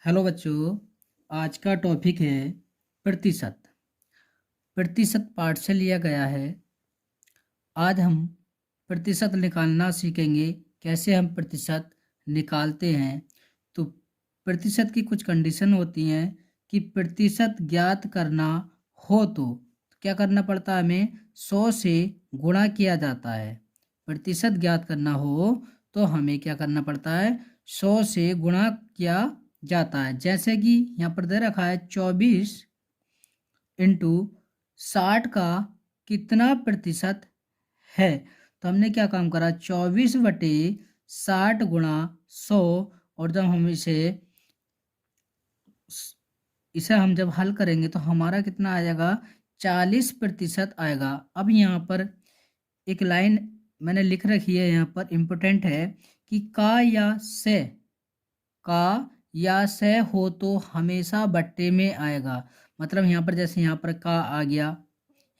Hello बच्चों। आज का टॉपिक है प्रतिशत। प्रतिशत पाठ से लिया गया है। आज हम प्रतिशत निकालना सीखेंगे, कैसे हम प्रतिशत निकालते हैं। तो प्रतिशत की कुछ कंडीशन होती हैं कि प्रतिशत ज्ञात करना हो तो क्या करना पड़ता है, हमें 100 से गुणा किया जाता है। प्रतिशत ज्ञात करना हो तो हमें क्या करना पड़ता है, 100 से गुणा किया जाता है। जैसे कि यहाँ पर दे रखा है 24 इंटू 60 का कितना प्रतिशत है। तो हमने क्या काम करा, 24/60 गुणा 100। और जब हम इसे हम जब हल करेंगे तो हमारा कितना आ जाएगा, 40% आएगा। अब यहाँ पर एक लाइन मैंने लिख रखी है, यहाँ पर इम्पोर्टेंट है कि का या से हो तो हमेशा बट्टे में आएगा। मतलब यहाँ पर जैसे यहाँ पर का आ गया,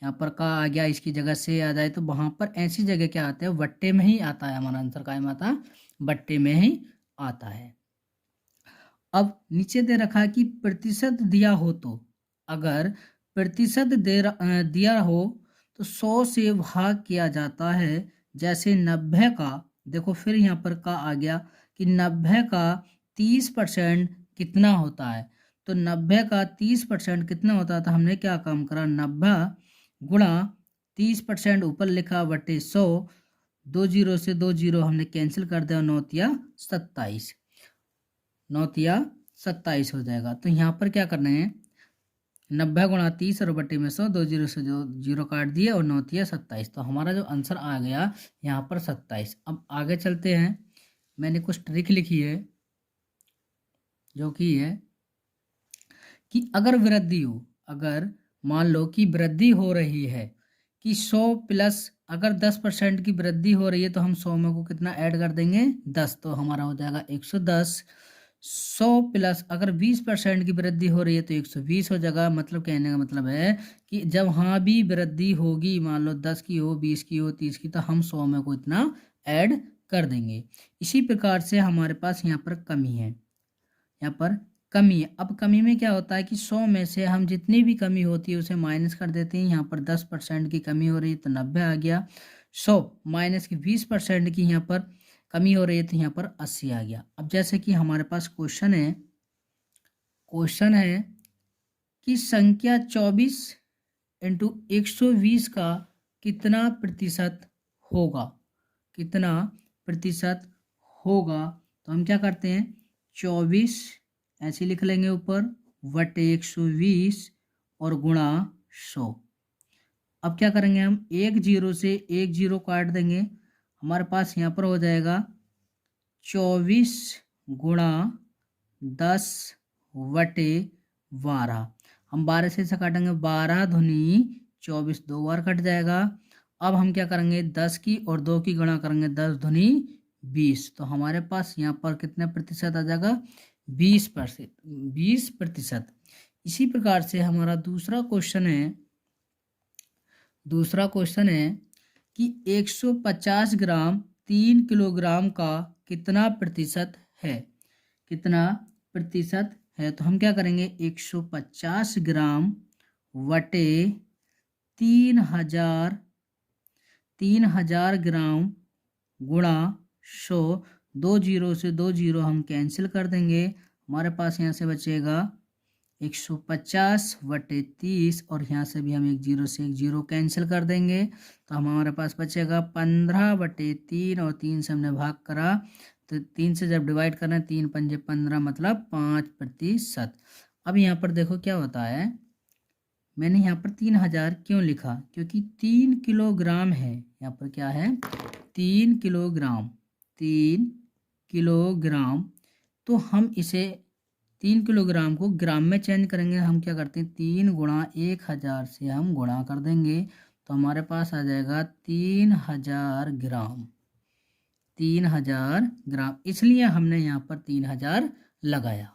यहाँ पर का आ गया, इसकी जगह से आ जाए तो वहाँ पर ऐसी जगह क्या आता है, बट्टे में ही आता है। हमारा आंसर का आता बट्टे में ही आता है। अब नीचे दे रखा है कि प्रतिशत दिया हो तो, अगर प्रतिशत दिया हो तो 100 से भाग किया जाता है। जैसे 90 का, देखो फिर यहाँ पर का आ गया कि 90 का 30% कितना होता है। तो 90 का 30% कितना होता है, तो हमने क्या काम करा, 90 गुणा 30% ऊपर लिखा बटे 100। 2 जीरो से 2 जीरो हमने कैंसिल कर दिया, 9 हो जाएगा। तो यहाँ पर क्या करना है, 90 गुणा 30 और बट्टे में 100, 2 जीरो से जो जीरो काट दिए और 9 तो हमारा जो आंसर आ गया यहाँ पर 27। अब आगे चलते हैं। मैंने कुछ ट्रिक लिखी है जो कि है कि अगर वृद्धि हो, अगर मान लो कि वृद्धि हो रही है कि 100 प्लस, अगर 10% की वृद्धि हो रही है तो हम 100 में को कितना ऐड कर देंगे, 10। तो हमारा हो जाएगा 110। 100 प्लस अगर 20% की वृद्धि हो रही है तो 120 हो जाएगा। मतलब कहने का मतलब है कि जब हाँ भी वृद्धि होगी, मान लो 10 की हो, 20 की हो, 30 की, तो हम 100 में को इतना ऐड कर देंगे। इसी प्रकार से हमारे पास यहाँ पर कमी है, यहाँ पर कमी है। अब कमी में क्या होता है कि 100 में से हम जितनी भी कमी होती है उसे माइनस कर देते हैं। यहाँ पर 10% की कमी हो रही है तो 90 आ गया। 100 माइनस की 20% की यहाँ पर कमी हो रही है तो यहाँ पर 80 आ गया। अब जैसे कि हमारे पास क्वेश्चन है कि संख्या 24 इंटू 120 का कितना प्रतिशत होगा, कितना प्रतिशत होगा। तो हम क्या करते हैं, 24 ऐसे लिख लेंगे ऊपर बटे 120 और गुणा 100। अब क्या करेंगे, हम एक जीरो से एक जीरो काट देंगे। हमारे पास यहाँ पर हो जाएगा 24 गुणा 10 बटे 12। हम 12 से काटेंगे, 12 दूनी 24, 2 बार कट जाएगा। अब हम क्या करेंगे, 10 की और 2 की गणना करेंगे, 10 दूनी 20। तो हमारे पास यहाँ पर कितने प्रतिशत आ जाएगा, 20%। इसी प्रकार से हमारा दूसरा क्वेश्चन है कि 150 ग्राम 3 किलोग्राम का कितना प्रतिशत है, कितना प्रतिशत है। तो हम क्या करेंगे, 150 ग्राम वटे 3000 ग्राम गुणा 100। 2 जीरो से 2 जीरो हम कैंसिल कर देंगे। हमारे पास यहाँ से बचेगा 150 बटे 30 और यहाँ से भी हम एक जीरो से एक जीरो कैंसिल कर देंगे। तो हमारे पास बचेगा 15 बटे 3 और 3 से हमने भाग करा तो 3 से जब डिवाइड करना, 3 पंजे 15 मतलब 5%। अब यहाँ पर देखो क्या होता है, मैंने यहाँ पर 3000 क्यों लिखा, क्योंकि 3 किलोग्राम है। यहाँ पर क्या है, 3 किलोग्राम। तो हम इसे 3 किलोग्राम को ग्राम में चेंज करेंगे। हम क्या करते हैं, 3 गुणा 1000 से हम गुणा कर देंगे तो हमारे पास आ जाएगा 3000 ग्राम। 3000 ग्राम, इसलिए हमने यहाँ पर 3000 लगाया।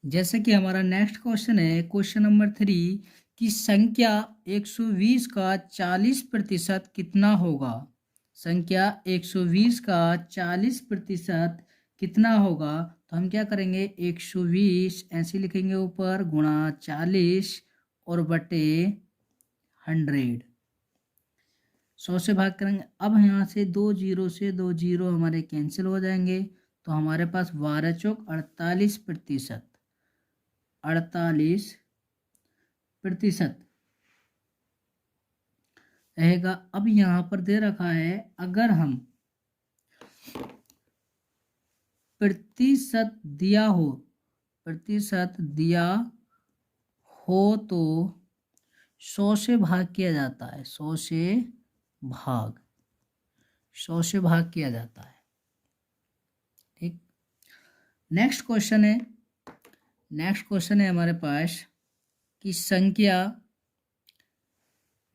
जैसे कि हमारा नेक्स्ट क्वेश्चन है, क्वेश्चन नंबर 3 कि संख्या 120 का 40% कितना होगा। संख्या 120 का 40% कितना होगा। तो हम क्या करेंगे 120 ऐसे लिखेंगे ऊपर गुणा 40 और बटे 100, 100 से भाग करेंगे। अब यहाँ से 2 जीरो से 2 जीरो हमारे कैंसिल हो जाएंगे, तो हमारे पास 12 चौक 48%, 48% रहेगा। अब यहाँ पर दे रखा है अगर हम प्रतिशत दिया हो, प्रतिशत दिया हो तो 100 से भाग किया जाता है, 100 से भाग, 100 से भाग किया जाता है। ठीक, नेक्स्ट क्वेश्चन है, नेक्स्ट क्वेश्चन है हमारे पास कि संख्या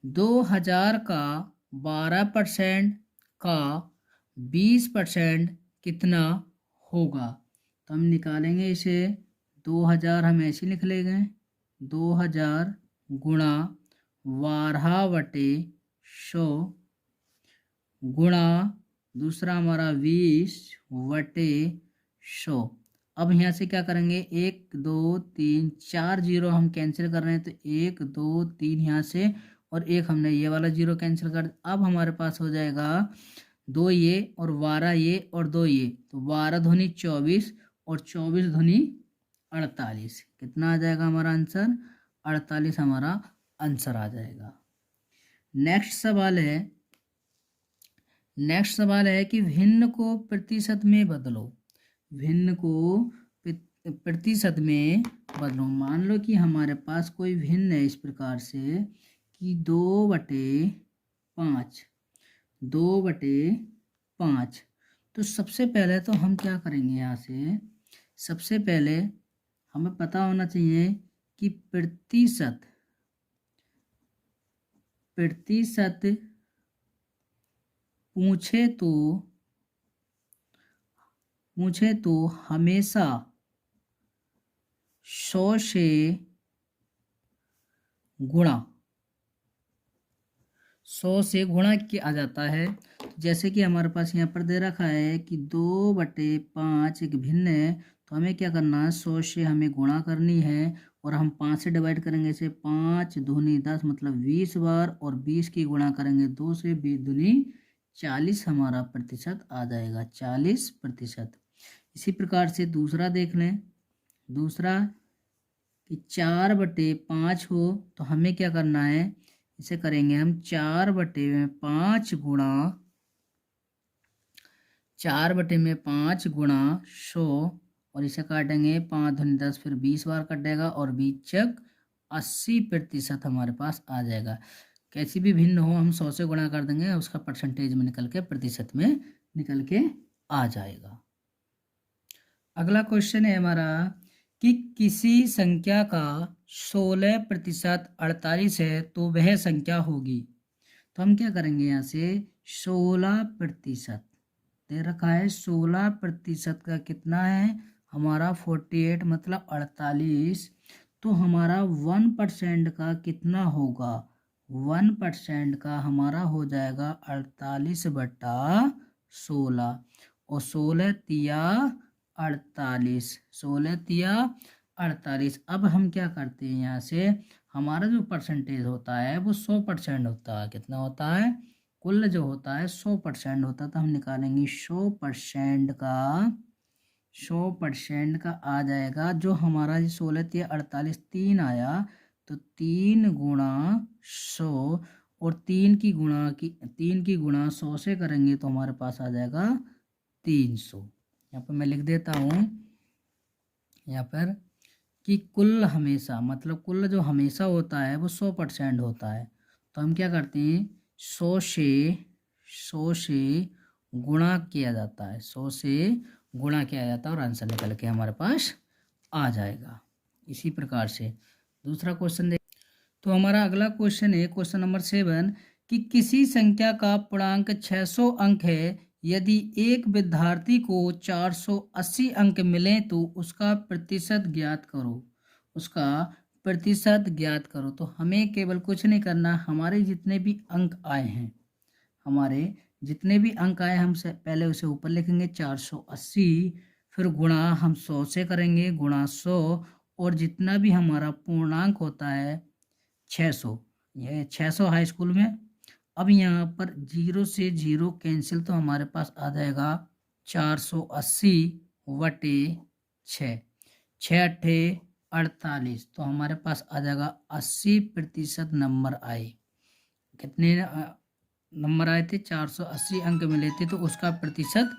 2000 का 12% का 20% कितना होगा। तो हम निकालेंगे इसे, 2000 हम ऐसे लिख लेंगे 2000 गुणा 12/100 गुणा दूसरा हमारा 20/100। अब यहाँ से क्या करेंगे 1 2 3 4 जीरो हम कैंसिल कर रहे हैं, तो 1 2 3 यहाँ से और एक हमने ये वाला जीरो कैंसिल कर। अब हमारे पास हो जाएगा 2 ये और 12 ये और 2 ये, तो 12 दूनी 24 और 24 दूनी 48। कितना आ जाएगा हमारा आंसर, 48 हमारा आंसर आ जाएगा। नेक्स्ट सवाल है, नेक्स्ट सवाल है कि भिन्न को प्रतिशत में बदलो, भिन्न को प्रतिशत में बदलो। मान लो कि हमारे पास कोई भिन्न है इस प्रकार से कि 2/5, 2/5। तो सबसे पहले तो हम क्या करेंगे, यहाँ से सबसे पहले हमें पता होना चाहिए कि प्रतिशत, प्रतिशत पूछे तो हमेशा 100 से गुणा, 100 से गुणा किया जाता है। जैसे कि हमारे पास यहाँ पर दे रखा है कि 2/5 एक भिन्न है, तो हमें क्या करना है 100 से हमें गुणा करनी है और हम 5 से डिवाइड करेंगे, इसे 5 दूनी 10 मतलब 20 बार, और 20 की गुणा करेंगे 2 से, 20 दूनी 40 हमारा प्रतिशत आ जाएगा, 40%। इसी प्रकार से दूसरा देख लें, दूसरा कि 4/5 हो तो हमें क्या करना है, इसे करेंगे हम 4/5 गुणा, 4/5 गुणा 100 और इसे काटेंगे 5 दूनी 10 फिर 20 बार कटेगा और 20 चक 80% हमारे पास आ जाएगा। कैसी भी भिन्न हो हम 100 से गुणा कर देंगे, उसका परसेंटेज में निकल के प्रतिशत में निकल के आ जाएगा। अगला क्वेश्चन है हमारा कि किसी संख्या का 16% 48 है तो वह संख्या होगी। तो हम क्या करेंगे, यहाँ से 16% दे रखा है, 16% का कितना है हमारा 48 मतलब 48। तो हमारा 1% का कितना होगा, 1% का हमारा हो जाएगा 48/16 और 16 तिया 48, 16 तिया 48। अब हम क्या करते हैं, यहाँ से हमारा जो परसेंटेज होता है वो 100% होता है। कितना होता है, कुल जो होता है 100% होता है। तो हम निकालेंगे 100% का, 100% का आ जाएगा जो हमारा 16 तिया 48 3 आया, तो 3 गुणा 100 और 3 की गुणा 100 से करेंगे तो हमारे पास आ जाएगा 300। यहाँ पर मैं लिख देता हूँ यहाँ पर कि कुल हमेशा, मतलब कुल जो हमेशा होता है वो 100% होता है। तो हम क्या करते हैं 100 से गुणा किया जाता है, 100 से गुणा किया जाता है और आंसर निकल के हमारे पास आ जाएगा। इसी प्रकार से दूसरा क्वेश्चन देख। तो हमारा अगला क्वेश्चन है क्वेश्चन नंबर 7 कि किसी संख्या का पूर्णांक 600 अंक है, यदि एक विद्यार्थी को 480 अंक मिले तो उसका प्रतिशत ज्ञात करो, उसका प्रतिशत ज्ञात करो। तो हमें केवल कुछ नहीं करना, हमारे जितने भी अंक आए हैं, हमारे जितने भी अंक आए हम से पहले उसे ऊपर लिखेंगे 480, फिर गुणा हम 100 से करेंगे, गुणा 100, और जितना भी हमारा पूर्णांक होता है 600, यह 600 हाई स्कूल में। अब यहाँ पर 0 से 0 कैंसिल, तो हमारे पास आ जाएगा 480 बटे 6, 6×8 = 48, तो हमारे पास आ जाएगा 80% नंबर आए। कितने नंबर आए थे? 480 अंक मिले थे, तो उसका प्रतिशत